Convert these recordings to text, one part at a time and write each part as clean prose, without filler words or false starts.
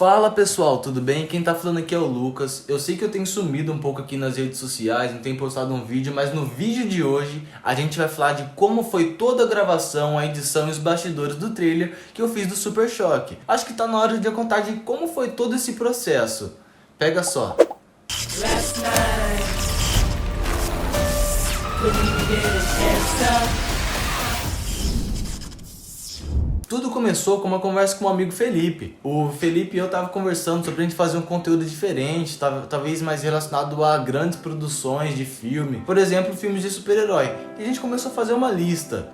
Fala pessoal, tudo bem? Quem tá falando aqui é o Lucas. Eu sei que eu tenho sumido um pouco aqui nas redes sociais, não tenho postado um vídeo, mas no vídeo de hoje a gente vai falar de como foi toda a gravação, a edição e os bastidores do trailer que eu fiz do Super Choque. Acho que tá na hora de eu contar de como foi todo esse processo. Pega só. Last night, tudo começou com uma conversa com o amigo Felipe. O Felipe e eu tava conversando sobre a gente fazer um conteúdo diferente, talvez mais relacionado a grandes produções de filme. Por exemplo, filmes de super-herói. E a gente começou a fazer uma lista.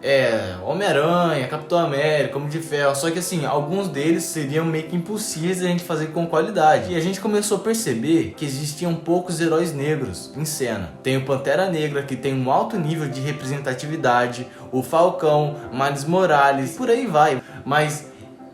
Homem-Aranha, Capitão América, Homem de Ferro. Só que assim, alguns deles seriam meio que impossíveis a gente fazer com qualidade. E a gente começou a perceber que existiam poucos heróis negros em cena. Tem o Pantera Negra, que tem um alto nível de representatividade. O Falcão, Miles Morales, por aí vai. Mas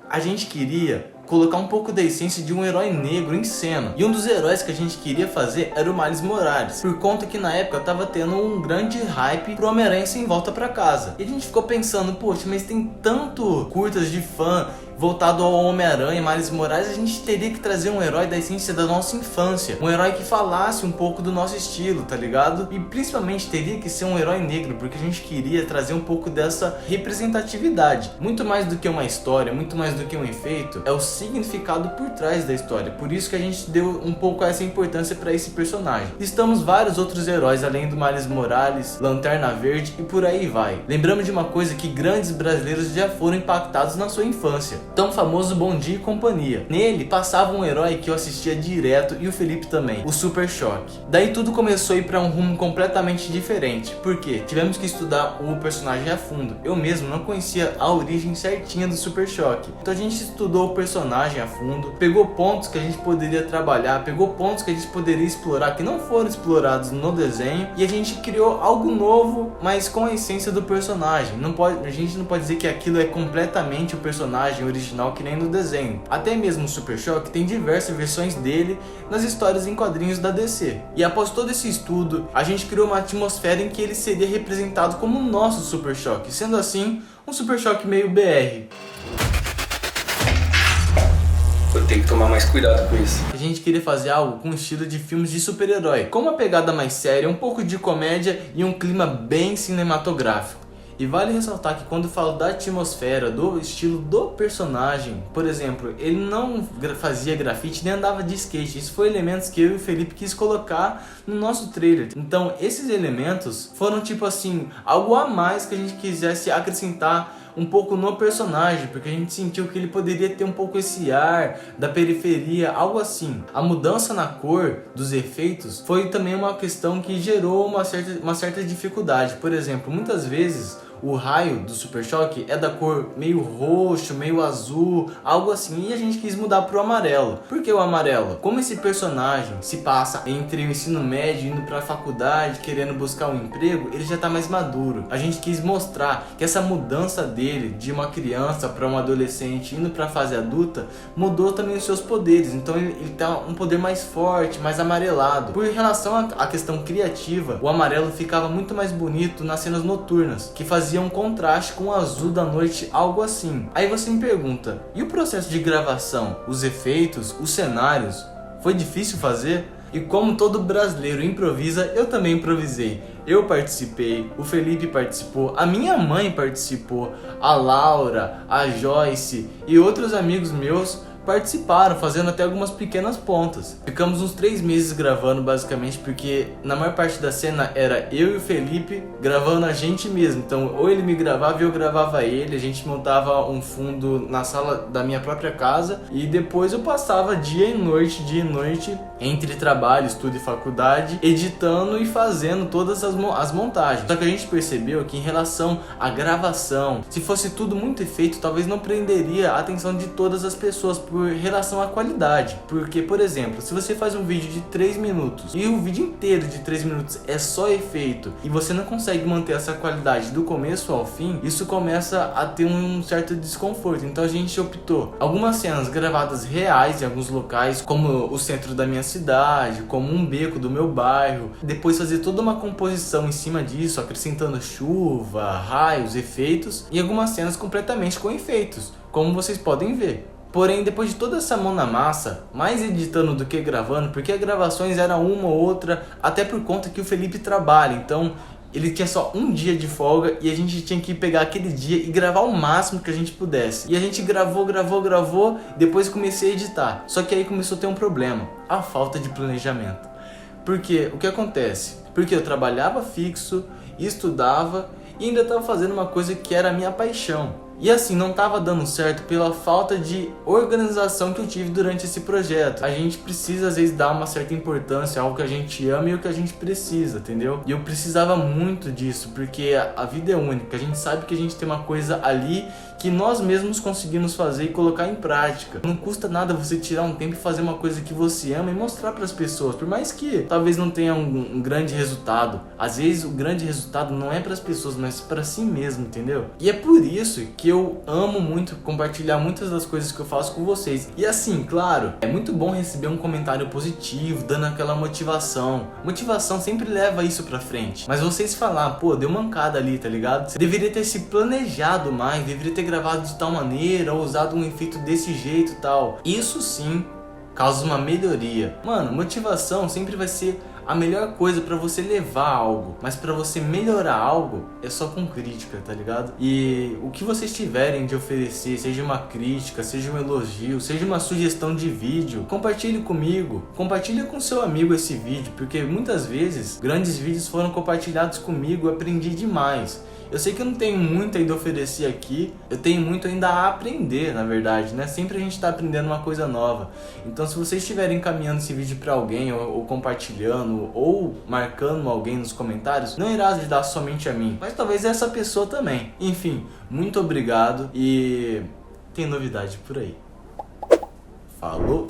a gente queria colocar um pouco da essência de um herói negro em cena. E um dos heróis que a gente queria fazer era o Miles Morales, por conta que na época tava tendo um grande hype pro Homem-Aranha Sem Volta Pra Casa. E a gente ficou pensando, poxa, mas tem tanto curtas de fã voltado ao Homem-Aranha, Miles Morales, a gente teria que trazer um herói da essência da nossa infância. Um herói que falasse um pouco do nosso estilo, tá ligado? E principalmente teria que ser um herói negro, porque a gente queria trazer um pouco dessa representatividade. Muito mais do que uma história, muito mais do que um efeito, é o significado por trás da história. Por isso que a gente deu um pouco essa importância para esse personagem. Listamos vários outros heróis, além do Miles Morales, Lanterna Verde e por aí vai. Lembramos de uma coisa que grandes brasileiros já foram impactados na sua infância. Tão famoso Bom Dia e Companhia. Nele passava um herói que eu assistia direto e o Felipe também, o Super Choque. Daí tudo começou a ir para um rumo completamente diferente. Por quê? Tivemos que estudar o personagem a fundo. Eu mesmo não conhecia a origem certinha do Super Choque. Então a gente estudou o personagem a fundo, pegou pontos que a gente poderia trabalhar, pegou pontos que a gente poderia explorar que não foram explorados no desenho e a gente criou algo novo, mas com a essência do personagem. A gente não pode dizer que aquilo é completamente o personagem original que nem no desenho. Até mesmo o Super Choque tem diversas versões dele nas histórias em quadrinhos da DC. E após todo esse estudo, a gente criou uma atmosfera em que ele seria representado como o nosso Super Choque, sendo assim, um Super Choque meio BR. Eu tenho que tomar mais cuidado com isso. A gente queria fazer algo com o estilo de filmes de super-herói, com uma pegada mais séria, um pouco de comédia e um clima bem cinematográfico. E vale ressaltar que quando eu falo da atmosfera, do estilo do personagem, por exemplo, ele não fazia grafite nem andava de skate. Isso foi elementos que eu e o Felipe quis colocar no nosso trailer. Então esses elementos foram tipo assim, algo a mais que a gente quisesse acrescentar um pouco no personagem, porque a gente sentiu que ele poderia ter um pouco esse ar da periferia, algo assim. A mudança na cor dos efeitos foi também uma questão que gerou uma certa dificuldade. Por exemplo, muitas vezes o raio do Super Choque é da cor meio roxo, meio azul, algo assim, e a gente quis mudar pro amarelo. Por que o amarelo? Como esse personagem se passa entre o ensino médio indo pra faculdade, querendo buscar um emprego, ele já tá mais maduro. A gente quis mostrar que essa mudança dele de uma criança para um adolescente indo pra fase adulta mudou também os seus poderes. Então ele tá um poder mais forte, mais amarelado. Por relação à questão criativa, o amarelo ficava muito mais bonito nas cenas noturnas, que fazia um contraste com o azul da noite, algo assim. Aí você me pergunta, e o processo de gravação? Os efeitos? Os cenários? Foi difícil fazer? E como todo brasileiro improvisa, eu também improvisei. Eu participei, o Felipe participou, a minha mãe participou, a Laura, a Joyce e outros amigos meus participaram, fazendo até algumas pequenas pontas. Ficamos uns 3 meses gravando basicamente, porque na maior parte da cena era eu e o Felipe gravando a gente mesmo. Então ou ele me gravava e eu gravava ele, a gente montava um fundo na sala da minha própria casa e depois eu passava dia e noite entre trabalho, estudo e faculdade, editando e fazendo todas as montagens. Só que a gente percebeu que em relação à gravação, se fosse tudo muito efeito, talvez não prenderia a atenção de todas as pessoas por relação à qualidade. Porque, por exemplo, se você faz um vídeo de 3 minutos e o vídeo inteiro de 3 minutos é só efeito e você não consegue manter essa qualidade do começo ao fim, isso começa a ter um certo desconforto. Então a gente optou algumas cenas gravadas reais em alguns locais, como o centro da minha cidade, como um beco do meu bairro, depois fazer toda uma composição em cima disso, acrescentando chuva, raios, efeitos, e algumas cenas completamente com efeitos, como vocês podem ver. Porém, depois de toda essa mão na massa, mais editando do que gravando, porque as gravações eram uma ou outra, até por conta que o Felipe trabalha, então ele tinha só um dia de folga e a gente tinha que pegar aquele dia e gravar o máximo que a gente pudesse. E a gente gravou, depois comecei a editar. Só que aí começou a ter um problema, a falta de planejamento. Porque o que acontece? Porque eu trabalhava fixo, estudava e ainda estava fazendo uma coisa que era a minha paixão. E assim, não estava dando certo pela falta de organização que eu tive durante esse projeto. A gente precisa às vezes dar uma certa importância ao que a gente ama e ao que a gente precisa, entendeu? E eu precisava muito disso, porque a vida é única. A gente sabe que a gente tem uma coisa ali que nós mesmos conseguimos fazer e colocar em prática. Não custa nada você tirar um tempo e fazer uma coisa que você ama e mostrar para as pessoas, por mais que talvez não tenha um grande resultado. Às vezes o grande resultado não é para as pessoas, mas para si mesmo, entendeu? E é por isso que eu amo muito compartilhar muitas das coisas que eu faço com vocês. E assim, claro, é muito bom receber um comentário positivo, dando aquela motivação. Motivação sempre leva isso pra frente. Mas vocês falar, pô, deu mancada ali, tá ligado? Você deveria ter se planejado mais, deveria ter gravado de tal maneira, ou usado um efeito desse jeito e tal. Isso sim causa uma melhoria. Mano, motivação sempre vai ser a melhor coisa pra você levar algo, mas pra você melhorar algo é só com crítica, tá ligado? E o que vocês tiverem de oferecer, seja uma crítica, seja um elogio, seja uma sugestão de vídeo, compartilhe comigo, compartilhe com seu amigo esse vídeo, porque muitas vezes grandes vídeos foram compartilhados comigo, eu aprendi demais. Eu sei que eu não tenho muito ainda a oferecer aqui, eu tenho muito ainda a aprender, na verdade, né? Sempre a gente tá aprendendo uma coisa nova. Então se vocês estiverem encaminhando esse vídeo pra alguém, ou compartilhando, ou marcando alguém nos comentários, não irá ajudar somente a mim, mas talvez essa pessoa também. Enfim, muito obrigado e tem novidade por aí. Falou!